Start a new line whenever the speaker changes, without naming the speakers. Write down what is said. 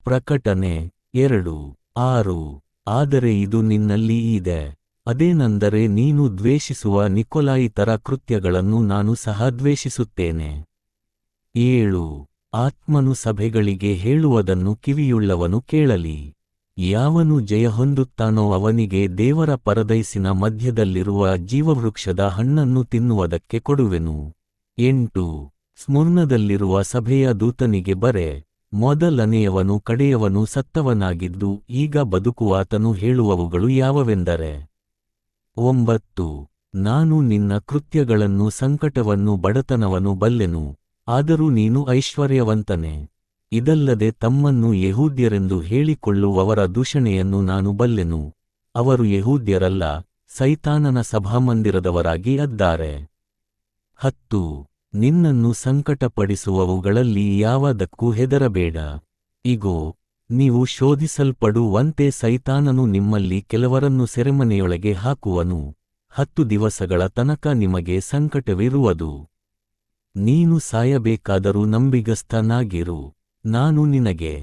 ಪ್ರಕಟನೆ 2:6. ಆದರೆ ಇದು ನಿನ್ನಲ್ಲಿ ಇದೆ, ಅದೇನೆಂದರೆ ನೀನು ದ್ವೇಷಿಸುವ ನಿಕೊಲಾಯಿತರ ಕೃತ್ಯಗಳನ್ನು ನಾನು ಸಹ ದ್ವೇಷಿಸುತ್ತೇನೆ. 7. ಆತ್ಮನು ಸಭೆಗಳಿಗೆ ಹೇಳುವುದನ್ನು ಕಿವಿಯುಳ್ಳವನು ಕೇಳಲಿ. ಯಾವನು ಜಯಹೊಂದುತ್ತಾನೋ ಅವನಿಗೆ ದೇವರ ಪರದೈಸಿನ ಮಧ್ಯದಲ್ಲಿರುವ ಜೀವವೃಕ್ಷದ ಹಣ್ಣನ್ನು ತಿನ್ನುವುದಕ್ಕೆ ಕೊಡುವೆನು. 8. ಸ್ಮುರ್ನದಲ್ಲಿರುವ ಸಭೆಯ ದೂತನಿಗೆ ಬರೆ. ಮೊದಲನೆಯವನು ಕಡೆಯವನು ಸತ್ತವನಾಗಿದ್ದು ಈಗ ಬದುಕುವಾತನು ಹೇಳುವವುಗಳು ಯಾವವೆಂದರೆ, 9. ನಾನು ನಿನ್ನ ಕೃತ್ಯಗಳನ್ನು ಸಂಕಟವನ್ನು ಬಡತನವನ್ನು ಬಲ್ಲೆನು, ಆದರೂ ನೀನು ಐಶ್ವರ್ಯವಂತನೆ. ಇದಲ್ಲದೆ ತಮ್ಮನ್ನು ಯೆಹೂದ್ಯರೆಂದು ಹೇಳಿಕೊಳ್ಳುವವರ ದೂಷಣೆಯನ್ನು ನಾನು ಬಲ್ಲೆನು, ಅವರು ಯೆಹೂದ್ಯರಲ್ಲ, ಸೈತಾನನ ಸಭಾಮಂದಿರದವರಾಗಿ ಅದ್ದಾರೆ. 10. ನಿನ್ನನ್ನು ಸಂಕಟಪಡಿಸುವವುಗಳಲ್ಲಿ ಯಾವುದಕ್ಕೂ ಹೆದರಬೇಡ. ಇಗೋ, ನೀವು ಶೋಧಿಸಲ್ಪಡುವಂತೆ ಸೈತಾನನು ನಿಮ್ಮಲ್ಲಿ ಕೆಲವರನ್ನು ಸೆರೆಮನೆಯೊಳಗೆ ಹಾಕುವನು. 10 ದಿವಸಗಳ ತನಕ ನಿಮಗೆ ಸಂಕಟವಿರುವುದು. ನೀನು ಸಾಯಬೇಕಾದರೂ ನಂಬಿಗಸ್ತನಾಗಿರು, ನಾನು ನಿನಗೆ